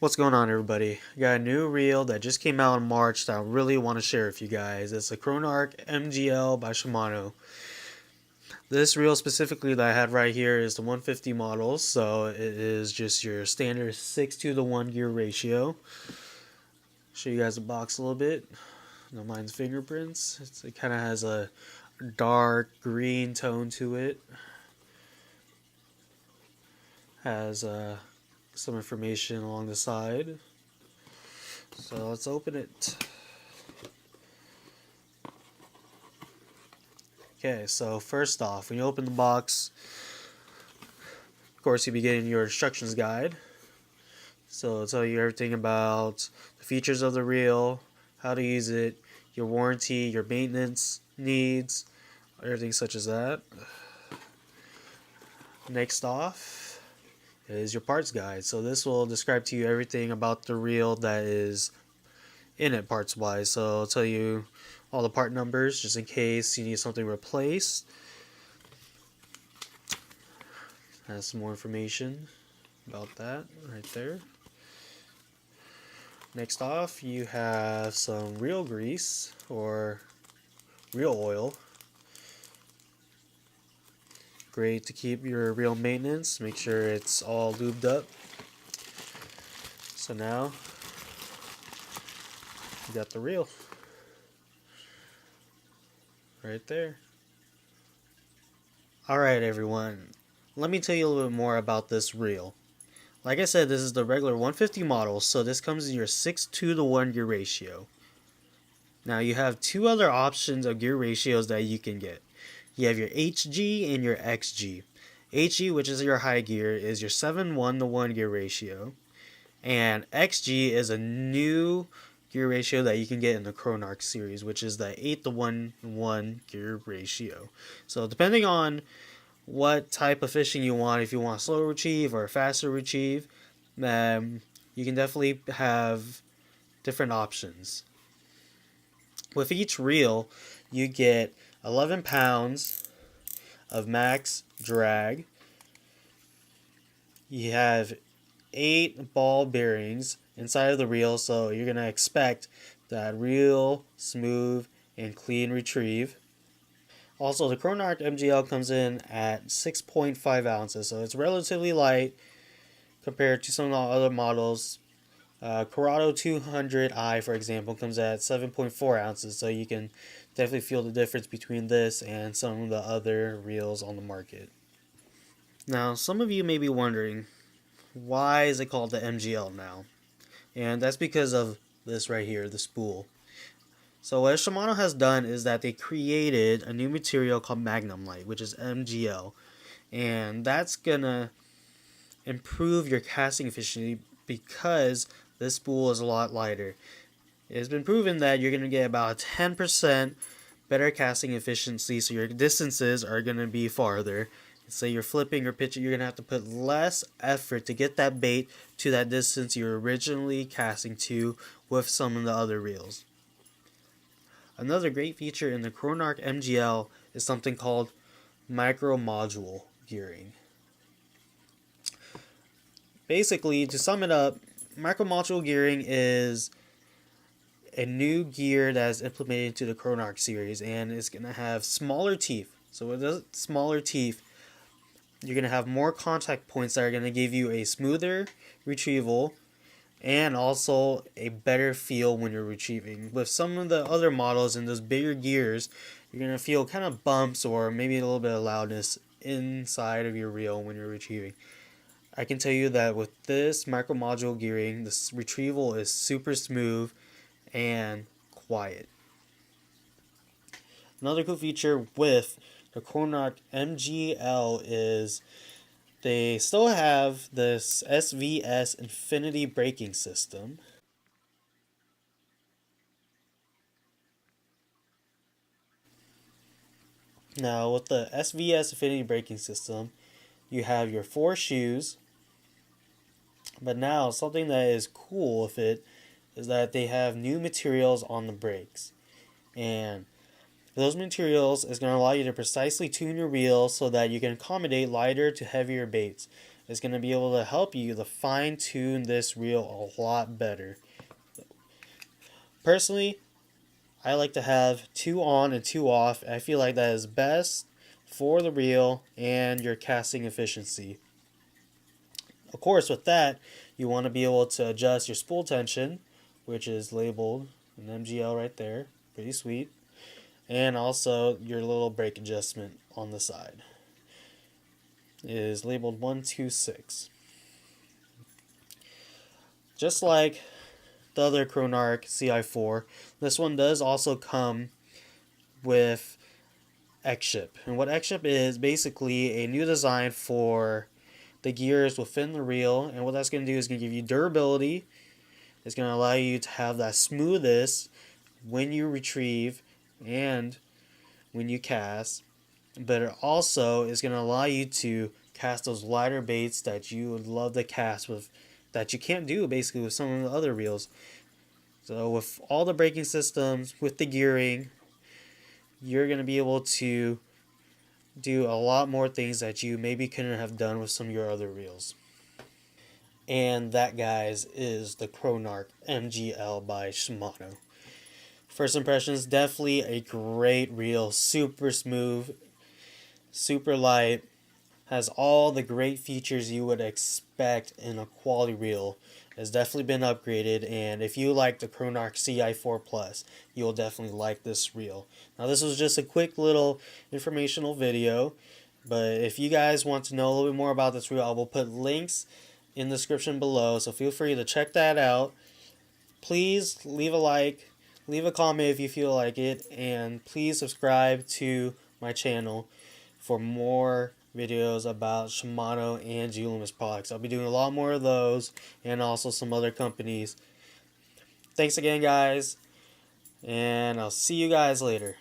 What's going on, everybody? I got a new reel that just came out in March that I really want to share with you guys. It's a Chronarch MGL by Shimano. This reel specifically that I had right here is the 150 model, so it is just your standard 6:1 gear ratio. Show you guys the box a little bit. Mine's fingerprints. It kind of has a dark green tone to it. Has some information along the side. So let's open it. Okay, so first off, when you open the box, of course you'll be getting your instructions guide. So it'll tell you everything about the features of the reel, how to use it, your warranty, your maintenance needs, everything such as that. Next off is your parts guide. So this will describe to you everything about the reel that is in it parts wise. So it'll tell you all the part numbers just in case you need something replaced. Has some more information about that right there. Next off, you have some reel grease or reel oil. Great to keep your reel maintenance. Make sure it's all lubed up. So now you got the reel right there. Alright everyone, let me tell you a little bit more about this reel. Like I said, this is the regular 150 model, so this comes in your 6:1 gear ratio. Now you have two other options of gear ratios that you can get. You have your HG and your XG. HG, which is your high gear, is your 7:1 gear ratio. And XG is a new gear ratio that you can get in the Chronarch series, which is the 8:1 gear ratio. So depending on what type of fishing you want, if you want a slow retrieve or a faster retrieve, you can definitely have different options. With each reel, you get 11 pounds of max drag. You have 8 ball bearings inside of the reel, so you're going to expect that real smooth and clean retrieve. Also, the Chronarch MGL comes in at 6.5 ounces, so it's relatively light compared to some of the other models. Corrado 200i, for example, comes at 7.4 ounces, so you can definitely feel the difference between this and some of the other reels on the market. Now, some of you may be wondering, why is it called the MGL now? And that's because of this right here, the spool. So what Shimano has done is that they created a new material called Magnum Light, which is MGL. And that's gonna improve your casting efficiency because this spool is a lot lighter. It has been proven that you're going to get about 10% better casting efficiency, so your distances are going to be farther. Say you're flipping or pitching, you're going to have to put less effort to get that bait to that distance you were originally casting to with some of the other reels. Another great feature in the Chronarch MGL is something called micro module gearing. Basically, to sum it up, micro module gearing is a new gear that is implemented into the Chronarch series, and it's going to have smaller teeth. So with smaller teeth, you're going to have more contact points that are going to give you a smoother retrieval and also a better feel when you're retrieving. With some of the other models in those bigger gears, you're going to feel kind of bumps or maybe a little bit of loudness inside of your reel when you're retrieving. I can tell you that with this micro module gearing, this retrieval is super smooth and quiet. Another cool feature with the Chronarch MGL is they still have this SVS Infinity braking system. Now with the SVS Infinity braking system, you have your 4 shoes, but now something that is cool with it is that they have new materials on the brakes. And those materials is going to allow you to precisely tune your reel so that you can accommodate lighter to heavier baits. is going to be able to help you to fine tune this reel a lot better. Personally, I like to have 2 on and 2 off. I feel like that is best for the reel and your casting efficiency. Of course, with that, you want to be able to adjust your spool tension, which is labeled an MGL right there. Pretty sweet. And also your little brake adjustment on the side is labeled 126. Just like the other Chronarch CI4, this one does also come with X-Ship. And what X-Ship is basically a new design for the gears within the reel, and what that's going to do is going to give you durability. It's going to allow you to have that smoothness when you retrieve and when you cast, but it also is going to allow you to cast those lighter baits that you would love to cast with, that you can't do basically with some of the other reels. So with all the braking systems, with the gearing, you're going to be able to do a lot more things that you maybe couldn't have done with some of your other reels. And that, guys, is the Chronarch MGL by Shimano. First impressions, definitely a great reel. Super smooth, super light, has all the great features you would expect in a quality reel. Has definitely been upgraded, and if you like the Chronarch CI4 Plus, you'll definitely like this reel. Now, this was just a quick little informational video, but if you guys want to know a little bit more about this reel, I will put links in the description below, so feel free to check that out. Please leave a like, leave a comment if you feel like it, and please subscribe to my channel for more videos about Shimano and G-Loomis products. I'll be doing a lot more of those, and also some other companies. Thanks again, guys, and I'll see you guys later.